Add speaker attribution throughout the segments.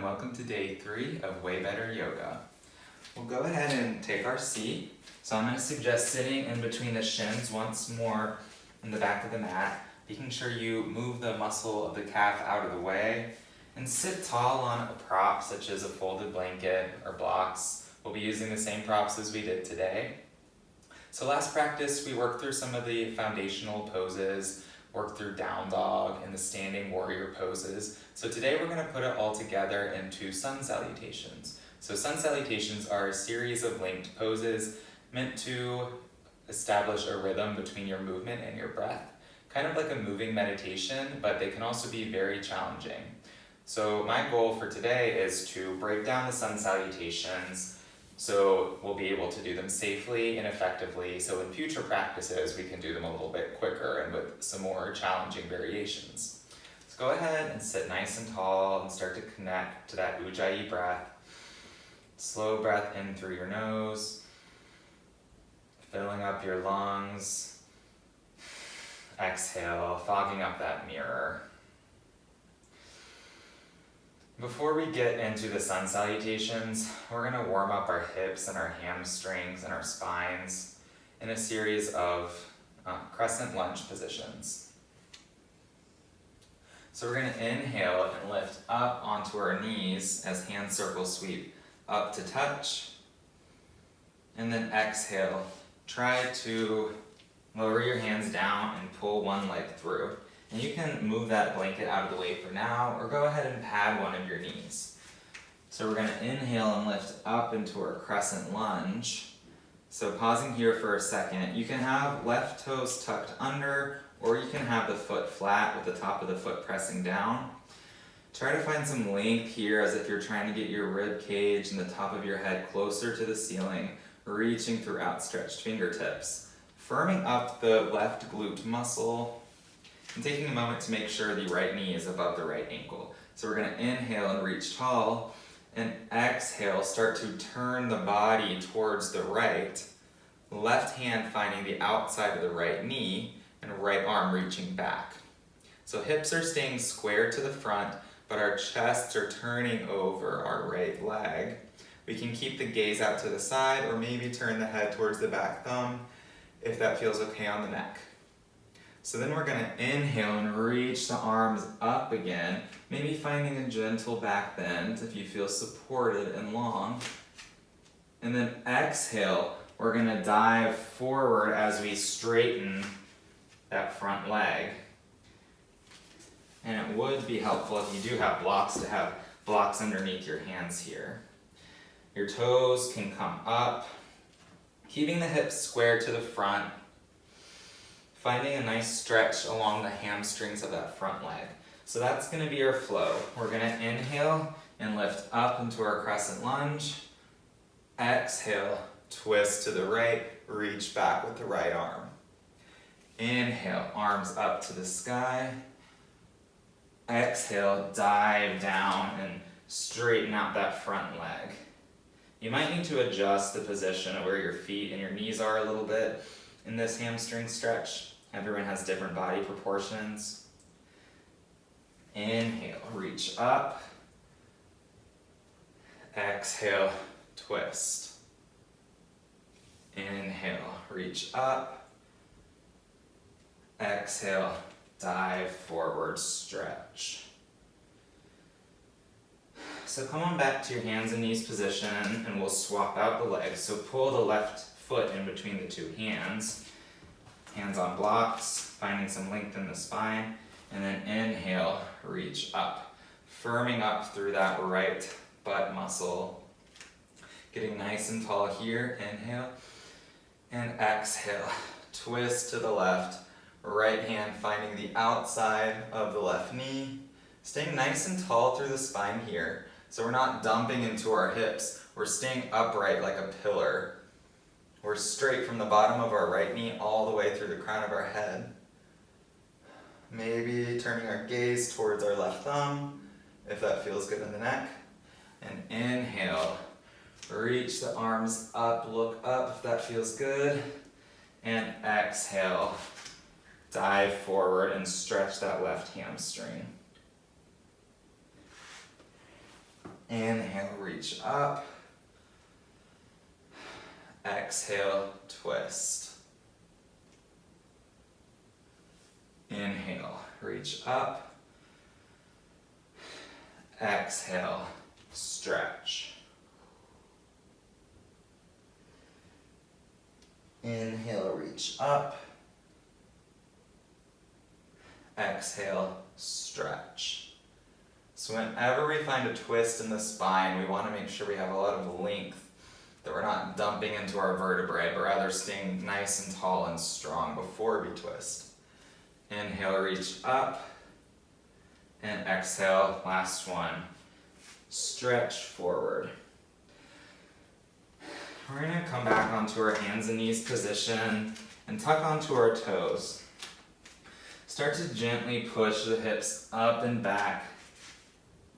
Speaker 1: and welcome to day 3 of WayBetter Yoga. We'll go ahead and take our seat. So I'm going to suggest sitting in between the shins once more in the back of the mat, making sure you move the muscle of the calf out of the way, and sit tall on a prop such as a folded blanket or blocks. We'll be using the same props as we did today. So last practice we worked through some of the foundational poses, worked through down dog and the standing warrior poses. So today we're going to put it all together into sun salutations. So sun salutations are a series of linked poses meant to establish a rhythm between your movement and your breath. Kind of like a moving meditation, but they can also be very challenging. So my goal for today is to break down the sun salutations so we'll be able to do them safely and effectively, so in future practices we can do them a little bit quicker and with some more challenging variations. So go ahead and sit nice and tall and start to connect to that Ujjayi breath. Slow breath in through your nose, filling up your lungs. Exhale, fogging up that mirror. Before we get into the sun salutations, we're going to warm up our hips and our hamstrings and our spines in a series of crescent lunge positions. So we're going to inhale and lift up onto our knees as hand circle sweep up to touch. And then exhale, try to lower your hands down and pull one leg through. And you can move that blanket out of the way for now, or go ahead and pad one of your knees. So we're going to inhale and lift up into our crescent lunge. So pausing here for a second, you can have left toes tucked under, or you can have the foot flat with the top of the foot pressing down. Try to find some length here as if you're trying to get your rib cage and the top of your head closer to the ceiling, reaching through outstretched fingertips. Firming up the left glute muscle, and taking a moment to make sure the right knee is above the right ankle. So we're going to inhale and reach tall, and exhale, start to turn the body towards the right, left hand finding the outside of the right knee, and right arm reaching back. So hips are staying square to the front, but our chests are turning over our right leg. We can keep the gaze out to the side, or maybe turn the head towards the back thumb, if that feels okay on the neck. So then we're going to inhale and reach the arms up again, maybe finding a gentle back bend if you feel supported and long. And then exhale, we're going to dive forward as we straighten that front leg. And it would be helpful if you do have blocks to have blocks underneath your hands here. Your toes can come up, keeping the hips square to the front, finding a nice stretch along the hamstrings of that front leg. So that's going to be our flow. We're going to inhale and lift up into our crescent lunge. Exhale, twist to the right, reach back with the right arm. Inhale, arms up to the sky. Exhale, dive down and straighten out that front leg. You might need to adjust the position of where your feet and your knees are a little bit in this hamstring stretch. Everyone has different body proportions. Inhale, reach up. Exhale, twist. Inhale, reach up. Exhale, dive forward, stretch. So come on back to your hands and knees position, and we'll swap out the legs. So pull the left foot in between the two hands. Hands on blocks, finding some length in the spine, and then inhale, reach up, firming up through that right butt muscle. Getting nice and tall here, inhale, and exhale, twist to the left, right hand finding the outside of the left knee, staying nice and tall through the spine here, so we're not dumping into our hips, we're staying upright like a pillar. We're straight from the bottom of our right knee all the way through the crown of our head. Maybe turning our gaze towards our left thumb, if that feels good in the neck. And inhale, reach the arms up, look up if that feels good. And exhale, dive forward and stretch that left hamstring. Inhale, reach up. Exhale, twist. Inhale, reach up. Exhale, stretch. Inhale, reach up. Exhale, stretch. So whenever we find a twist in the spine, we want to make sure we have a lot of length, that we're not dumping into our vertebrae, but rather staying nice and tall and strong before we twist. Inhale, reach up. And exhale, last one. Stretch forward. We're going to come back onto our hands and knees position and tuck onto our toes. Start to gently push the hips up and back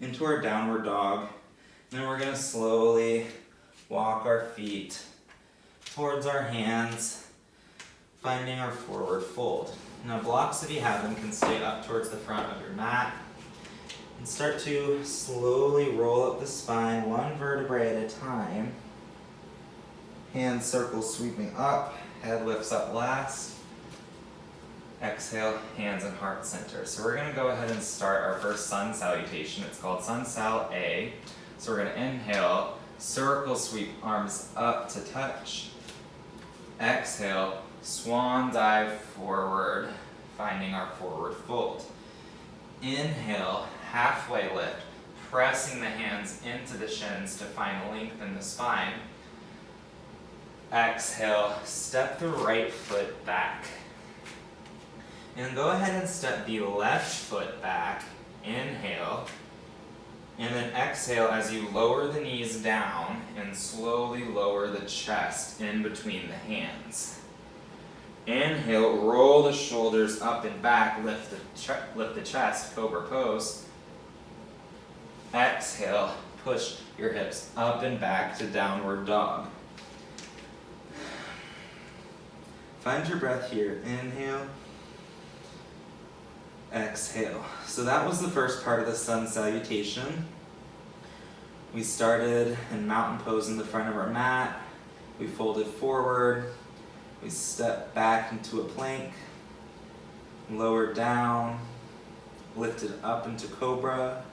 Speaker 1: into our downward dog. And then we're going to slowly walk our feet towards our hands, finding our forward fold. Now blocks, if you have them, can stay up towards the front of your mat. And start to slowly roll up the spine, one vertebrae at a time. Hand circles sweeping up, head lifts up last. Exhale, hands and heart center. So we're going to go ahead and start our first sun salutation. It's called Sun Sal A. So we're going to inhale, circle sweep, arms up to touch. Exhale, swan dive forward, finding our forward fold. Inhale, halfway lift, pressing the hands into the shins to find length in the spine. Exhale, step the right foot back. And go ahead and step the left foot back. Inhale. And then exhale as you lower the knees down and slowly lower the chest in between the hands. Inhale, roll the shoulders up and back, lift the chest, cobra pose. Exhale, push your hips up and back to downward dog. Find your breath here. Inhale. Exhale. So that was the first part of the sun salutation. We started in mountain pose in the front of our mat. We folded forward. We stepped back into a plank. Lowered down. Lifted up into cobra.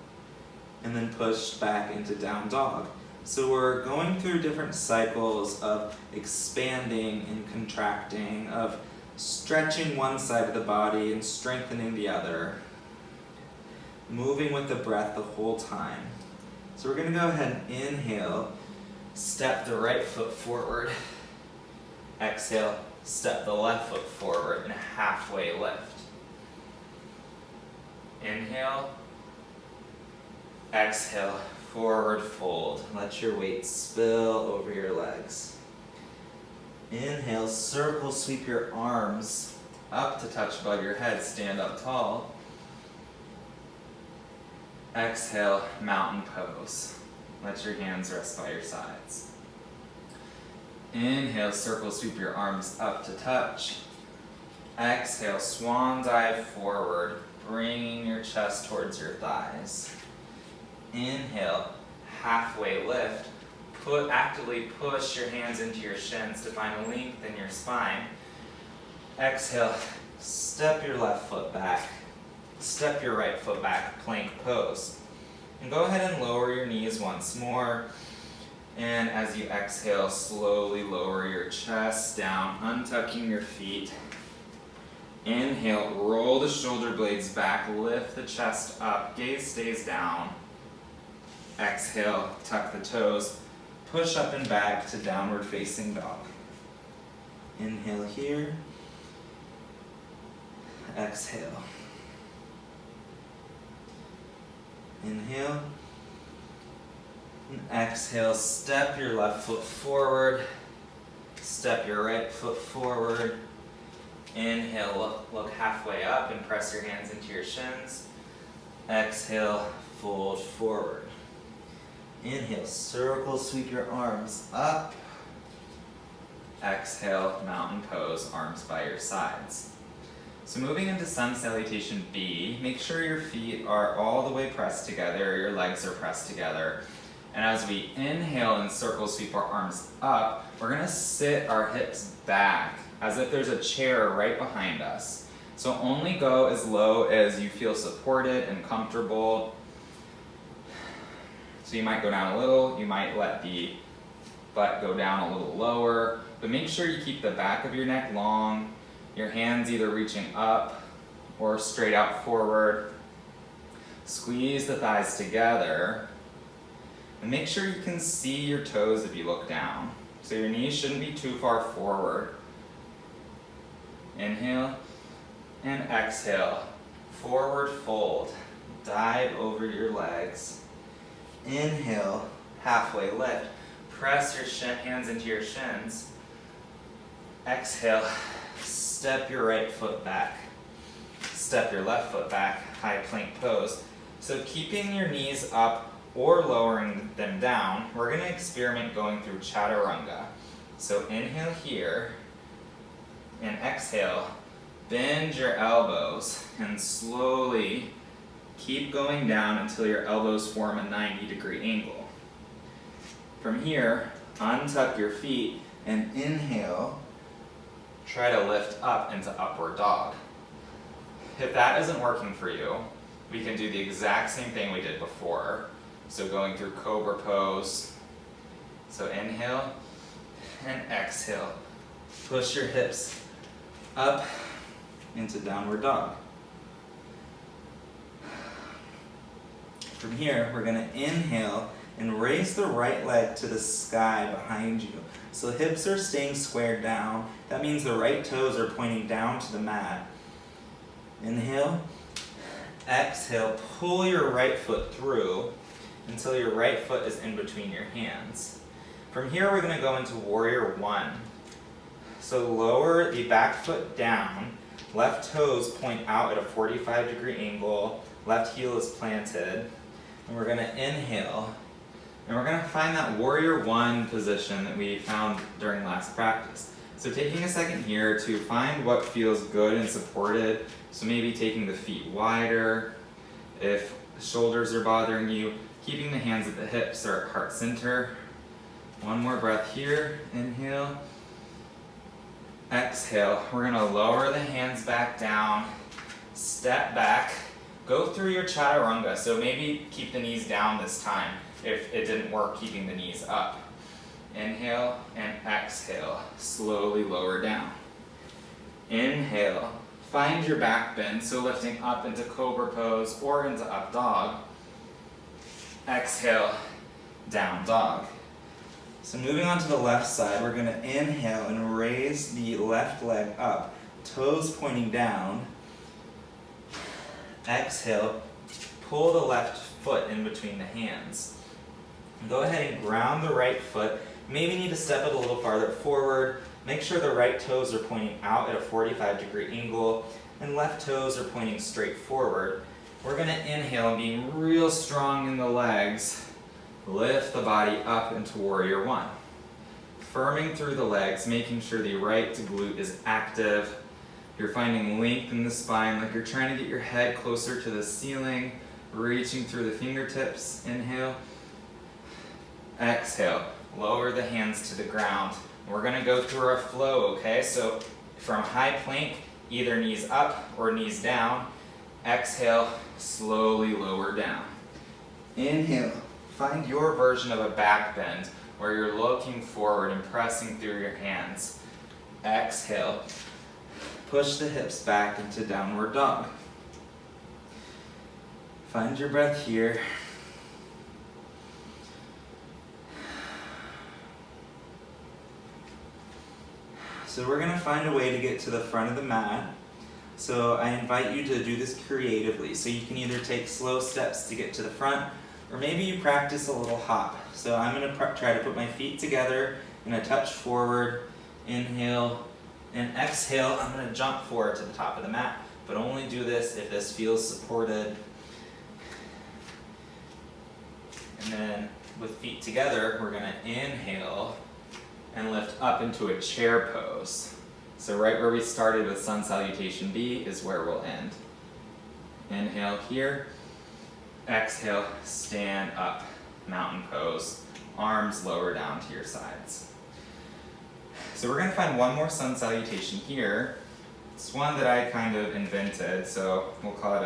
Speaker 1: And then pushed back into down dog. So we're going through different cycles of expanding and contracting, of stretching one side of the body and strengthening the other, moving with the breath the whole time. So we're going to go ahead and inhale, step the right foot forward. Exhale, step the left foot forward and halfway lift. Inhale. Exhale, forward fold. Let your weight spill over your legs. Inhale, circle sweep your arms up to touch above your head, stand up tall. Exhale, mountain pose. Let your hands rest by your sides. Inhale, circle sweep your arms up to touch. Exhale, swan dive forward, bringing your chest towards your thighs. Inhale, halfway lift. Actively push your hands into your shins to find length in your spine. Exhale, step your left foot back. Step your right foot back, plank pose. And go ahead and lower your knees once more. And as you exhale, slowly lower your chest down, untucking your feet. Inhale, roll the shoulder blades back, lift the chest up, gaze stays down. Exhale, tuck the toes, push up and back to downward facing dog. Inhale here. Exhale. Inhale. And exhale, step your left foot forward. Step your right foot forward. Inhale, look halfway up and press your hands into your shins. Exhale, fold forward. Inhale, circle, sweep your arms up. Exhale, mountain pose, arms by your sides. So moving into sun salutation B, make sure your feet are all the way pressed together, your legs are pressed together. And as we inhale and circle sweep our arms up, we're gonna sit our hips back as if there's a chair right behind us. So only go as low as you feel supported and comfortable. So you might go down a little, you might let the butt go down a little lower, but make sure you keep the back of your neck long, your hands either reaching up or straight out forward. Squeeze the thighs together, and make sure you can see your toes if you look down. So your knees shouldn't be too far forward. Inhale and exhale, forward fold, dive over your legs. Inhale, halfway lift. Press your hands into your shins. Exhale, step your right foot back. Step your left foot back, high plank pose. So keeping your knees up or lowering them down, we're gonna experiment going through chaturanga. So inhale here, and exhale, bend your elbows and slowly keep going down until your elbows form a 90-degree angle. From here, untuck your feet and inhale, try to lift up into upward dog. If that isn't working for you, we can do the exact same thing we did before. So going through cobra pose. So inhale and exhale. Push your hips up into downward dog. From here, we're gonna inhale and raise the right leg to the sky behind you. So hips are staying squared down. That means the right toes are pointing down to the mat. Inhale, exhale, pull your right foot through until your right foot is in between your hands. From here, we're gonna go into warrior one. So lower the back foot down, left toes point out at a 45-degree angle, left heel is planted, and we're gonna inhale, and we're gonna find that warrior one position that we found during last practice. So taking a second here to find what feels good and supported, so maybe taking the feet wider, if the shoulders are bothering you, keeping the hands at the hips or at heart center. One more breath here, inhale, exhale. We're gonna lower the hands back down, step back, go through your chaturanga. So maybe keep the knees down this time if it didn't work keeping the knees up. Inhale and exhale, slowly lower down. Inhale, find your back bend, so lifting up into cobra pose or into up dog. Exhale, down dog. So moving on to the left side, we're gonna inhale and raise the left leg up, toes pointing down. Exhale, pull the left foot in between the hands. Go ahead and ground the right foot. Maybe need to step it a little farther forward. Make sure the right toes are pointing out at a 45-degree angle and left toes are pointing straight forward. We're gonna inhale and being real strong in the legs, lift the body up into warrior one. Firming through the legs, making sure the right glute is active. You're finding length in the spine, like you're trying to get your head closer to the ceiling, reaching through the fingertips. Inhale, exhale, lower the hands to the ground. We're gonna go through our flow, okay? So from high plank, either knees up or knees down. Exhale, slowly lower down. Inhale, find your version of a back bend where you're looking forward and pressing through your hands. Exhale, push the hips back into downward dog. Find your breath here. So we're gonna find a way to get to the front of the mat. So I invite you to do this creatively. So you can either take slow steps to get to the front, or maybe you practice a little hop. So I'm gonna try to put my feet together and a touch forward. Inhale and exhale. I'm gonna jump forward to the top of the mat, but only do this if this feels supported. And then with feet together, we're gonna inhale and lift up into a chair pose. So right where we started with sun salutation B is where we'll end. Inhale here, exhale, stand up. mountain pose, arms lower down to your sides. So we're gonna find one more sun salutation here. It's one that I kind of invented, so we'll call it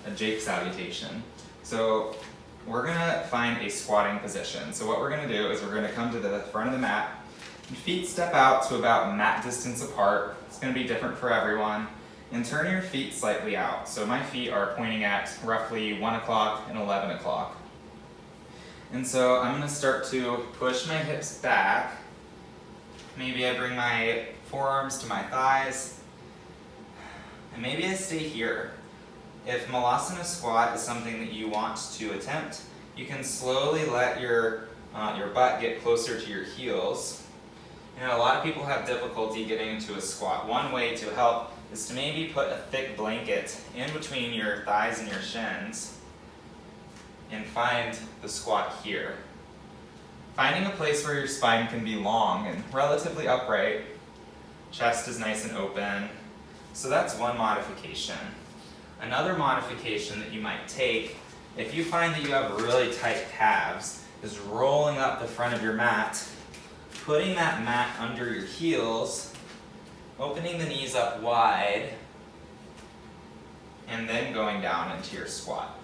Speaker 1: a Jake salutation. So we're gonna find a squatting position. So what we're gonna do is we're gonna come to the front of the mat, and feet step out to about mat distance apart. It's gonna be different for everyone. And turn your feet slightly out. So my feet are pointing at roughly 1 o'clock and 11 o'clock. And so I'm gonna start to push my hips back. Maybe I bring my forearms to my thighs. And maybe I stay here. If Malasana squat is something that you want to attempt, you can slowly let your butt get closer to your heels. You know, a lot of people have difficulty getting into a squat. One way to help is to maybe put a thick blanket in between your thighs and your shins and find the squat here. Finding a place where your spine can be long and relatively upright, chest is nice and open. So that's one modification. Another modification that you might take, if you find that you have really tight calves, is rolling up the front of your mat, putting that mat under your heels, opening the knees up wide, and then going down into your squat.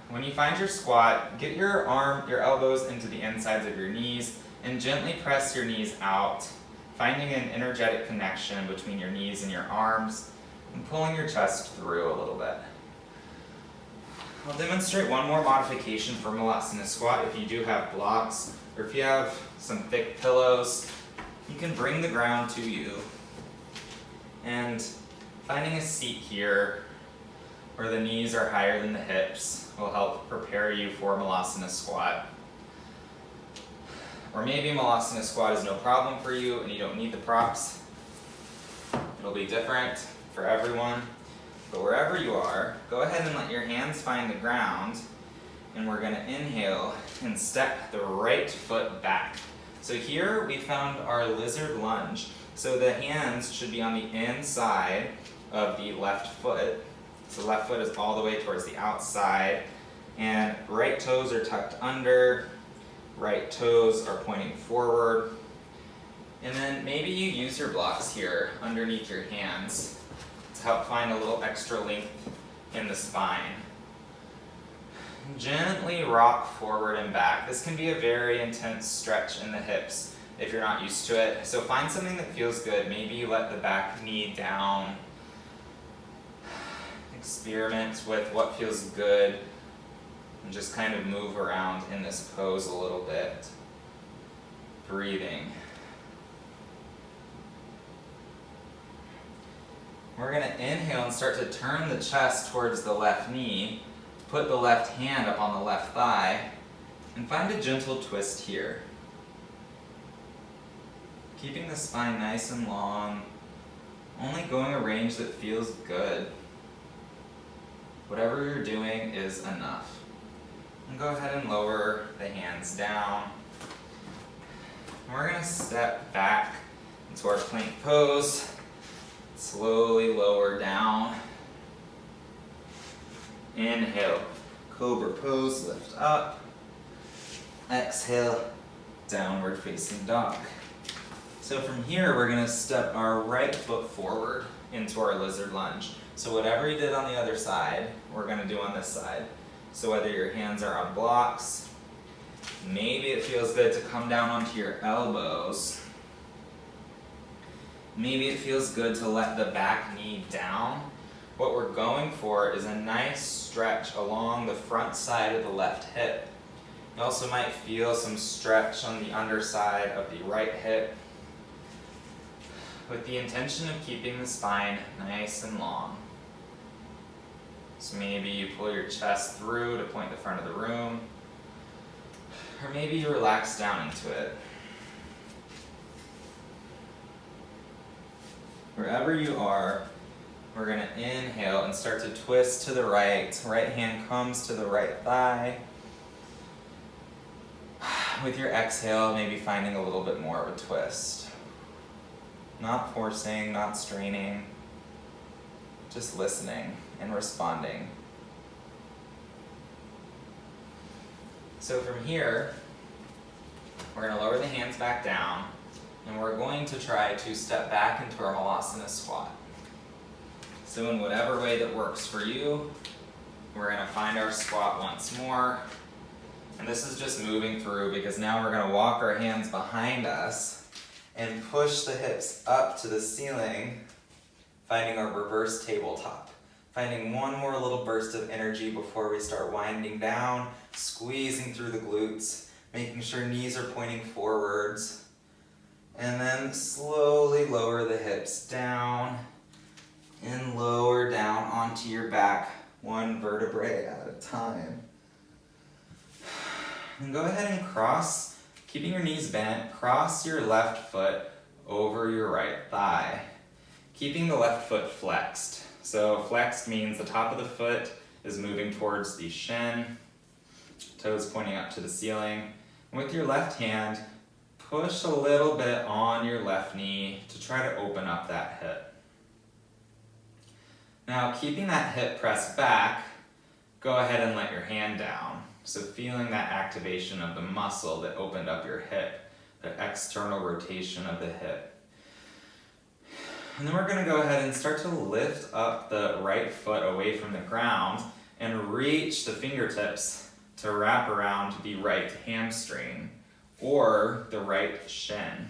Speaker 1: When you find your squat, get your elbows into the insides of your knees and gently press your knees out, finding an energetic connection between your knees and your arms and pulling your chest through a little bit. I'll demonstrate one more modification for Malasana squat. If you do have blocks or if you have some thick pillows, you can bring the ground to you. And finding a seat here where the knees are higher than the hips will help prepare you for Malasana squat. Or maybe Malasana squat is no problem for you and you don't need the props. It'll be different for everyone. But wherever you are, go ahead and let your hands find the ground, and we're gonna inhale and step the right foot back. So here we found our lizard lunge. So the hands should be on the inside of the left foot. So left foot is all the way towards the outside, and right toes are tucked under, right toes are pointing forward. And then maybe you use your blocks here underneath your hands to help find a little extra length in the spine. Gently rock forward and back. This can be a very intense stretch in the hips if you're not used to it. So find something that feels good. Maybe you let the back knee down. Experiment with what feels good and just kind of move around in this pose a little bit. Breathing. We're going to inhale and start to turn the chest towards the left knee, put the left hand up on the left thigh, and find a gentle twist here. Keeping the spine nice and long, only going a range that feels good. Whatever you're doing is enough. And go ahead and lower the hands down. And we're going to step back into our plank pose. Slowly lower down. Inhale, cobra pose, lift up. Exhale, downward facing dog. So from here, we're gonna step our right foot forward into our lizard lunge. So whatever you did on the other side, we're gonna do on this side. So whether your hands are on blocks, maybe it feels good to come down onto your elbows. Maybe it feels good to let the back knee down. What we're going for is a nice stretch along the front side of the left hip. You also might feel some stretch on the underside of the right hip, with the intention of keeping the spine nice and long. So maybe you pull your chest through to point the front of the room, or maybe you relax down into it. Wherever you are, we're going to inhale and start to twist to the right. Right hand comes to the right thigh. With your exhale, maybe finding a little bit more of a twist. Not forcing, not straining, just listening and responding. So from here, we're going to lower the hands back down, and we're going to try to step back into our Halasana squat. So in whatever way that works for you, we're going to find our squat once more. And this is just moving through because now we're going to walk our hands behind us and push the hips up to the ceiling, finding our reverse tabletop. Finding one more little burst of energy before we start winding down, squeezing through the glutes, making sure knees are pointing forwards. And then slowly lower the hips down and lower down onto your back, one vertebrae at a time. And go ahead and cross, keeping your knees bent, cross your left foot over your right thigh, keeping the left foot flexed. So flexed means the top of the foot is moving towards the shin, toes pointing up to the ceiling. And with your left hand, push a little bit on your left knee to try to open up that hip. Now, keeping that hip pressed back, go ahead and let your hand down. So feeling that activation of the muscle that opened up your hip, the external rotation of the hip. And then we're going to go ahead and start to lift up the right foot away from the ground and reach the fingertips to wrap around the right hamstring or the right shin.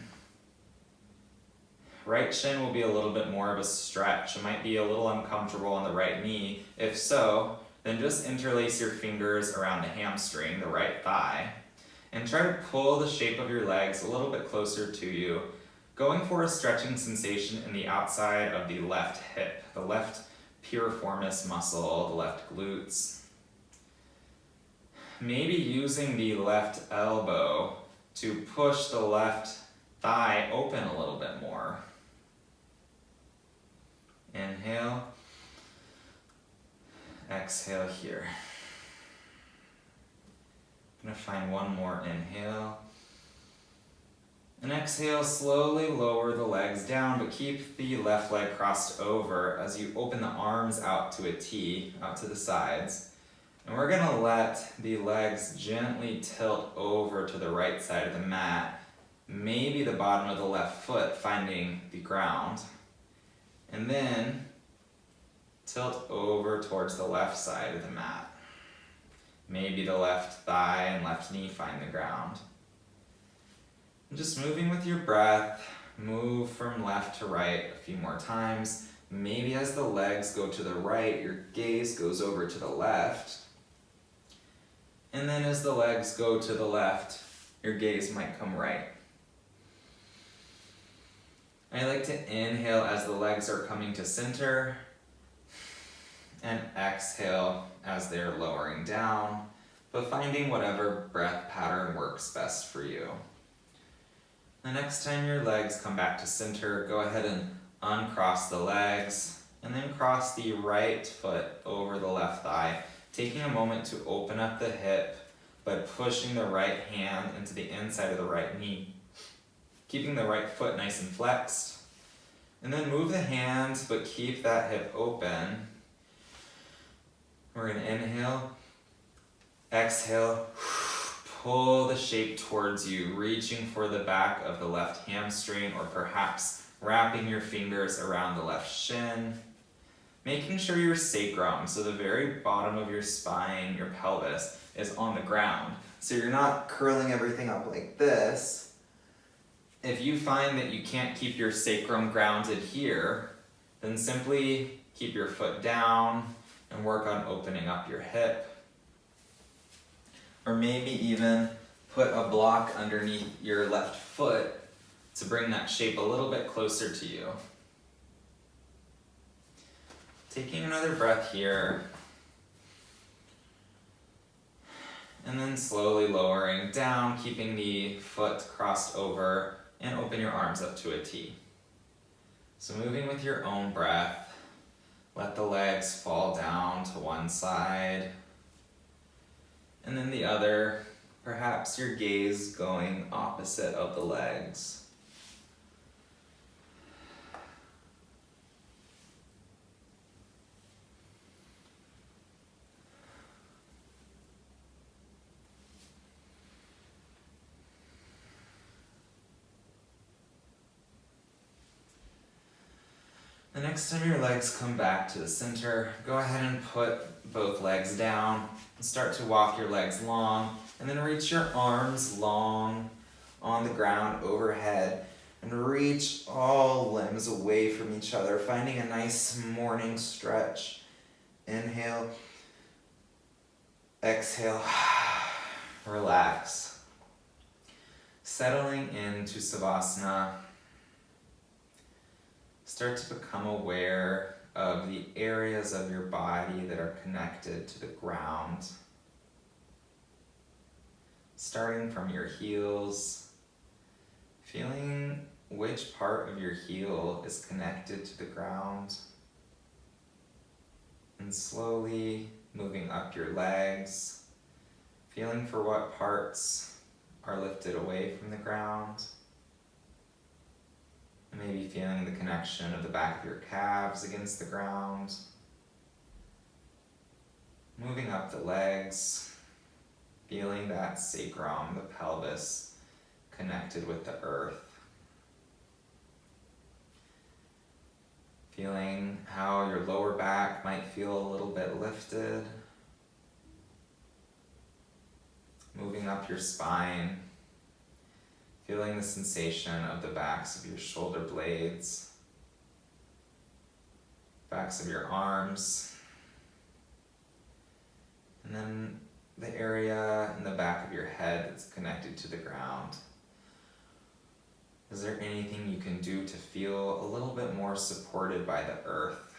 Speaker 1: Right shin will be a little bit more of a stretch. It might be a little uncomfortable on the right knee. If so, then just interlace your fingers around the hamstring, the right thigh, and try to pull the shape of your legs a little bit closer to you, going for a stretching sensation in the outside of the left hip, the left piriformis muscle, the left glutes. Maybe using the left elbow to push the left thigh open a little bit more. Inhale. Exhale here. I'm going to find one more inhale. And exhale, slowly lower the legs down, but keep the left leg crossed over as you open the arms out to a T, out to the sides. And we're going to let the legs gently tilt over to the right side of the mat, maybe the bottom of the left foot finding the ground. And then tilt over towards the left side of the mat. Maybe the left thigh and left knee find the ground. And just moving with your breath, move from left to right a few more times. Maybe as the legs go to the right, your gaze goes over to the left. And then as the legs go to the left, your gaze might come right. I like to inhale as the legs are coming to center, and exhale as they're lowering down, but finding whatever breath pattern works best for you. The next time your legs come back to center, go ahead and uncross the legs, and then cross the right foot over the left thigh, taking a moment to open up the hip by pushing the right hand into the inside of the right knee, keeping the right foot nice and flexed. And then move the hands, but keep that hip open. We're going to inhale, exhale, pull the shape towards you, reaching for the back of the left hamstring, or perhaps wrapping your fingers around the left shin. Making sure your sacrum, so the very bottom of your spine, your pelvis, is on the ground. So you're not curling everything up like this. If you find that you can't keep your sacrum grounded here, then simply keep your foot down and work on opening up your hip. Or maybe even put a block underneath your left foot to bring that shape a little bit closer to you. Taking another breath here. And then slowly lowering down, keeping the foot crossed over, and open your arms up to a T. So moving with your own breath, let the legs fall down to one side, and then the other, perhaps your gaze going opposite of the legs. The next time your legs come back to the center, go ahead and put both legs down and start to walk your legs long, and then reach your arms long on the ground overhead and reach all limbs away from each other, finding a nice morning stretch. Inhale, exhale, relax. Settling into Savasana, start to become aware of the areas of your body that are connected to the ground. Starting from your heels, feeling which part of your heel is connected to the ground, and slowly moving up your legs, feeling for what parts are lifted away from the ground. Maybe feeling the connection of the back of your calves against the ground. Moving up the legs, feeling that sacrum, the pelvis, connected with the earth. Feeling how your lower back might feel a little bit lifted. Moving up your spine, feeling the sensation of the backs of your shoulder blades, backs of your arms, and then the area in the back of your head that's connected to the ground. Is there anything you can do to feel a little bit more supported by the earth?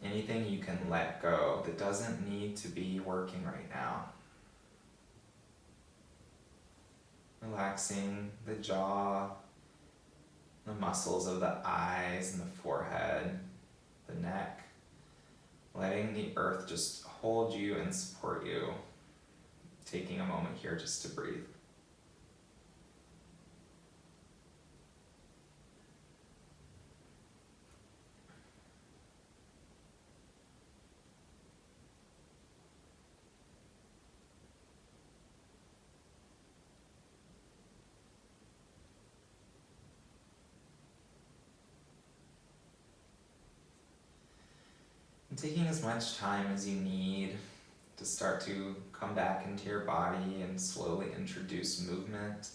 Speaker 1: Anything you can let go that doesn't need to be working right now? Relaxing the jaw, the muscles of the eyes and the forehead, the neck. Letting the earth just hold you and support you. Taking a moment here just to breathe. And taking as much time as you need to start to come back into your body and slowly introduce movement.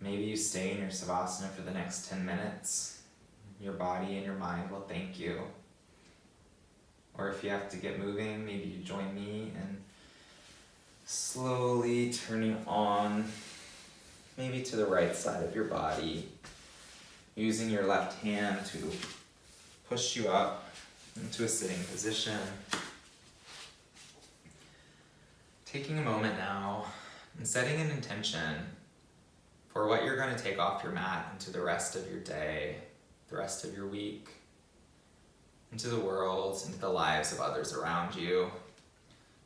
Speaker 1: Maybe you stay in your Savasana for the next 10 minutes. Your body and your mind will thank you. Or if you have to get moving, maybe you join me in slowly turning on, maybe to the right side of your body, using your left hand to push you up into a sitting position. Taking a moment now and setting an intention for what you're going to take off your mat into the rest of your day, the rest of your week, into the world, into the lives of others around you.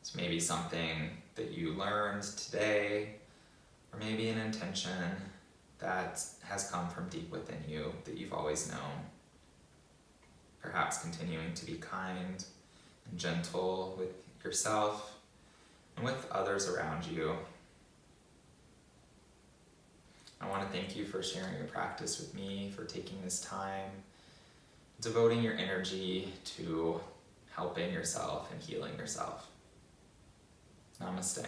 Speaker 1: It's maybe something that you learned today, or maybe an intention that has come from deep within you that you've always known. Perhaps continuing to be kind and gentle with yourself and with others around you. I want to thank you for sharing your practice with me, for taking this time, devoting your energy to helping yourself and healing yourself. Namaste.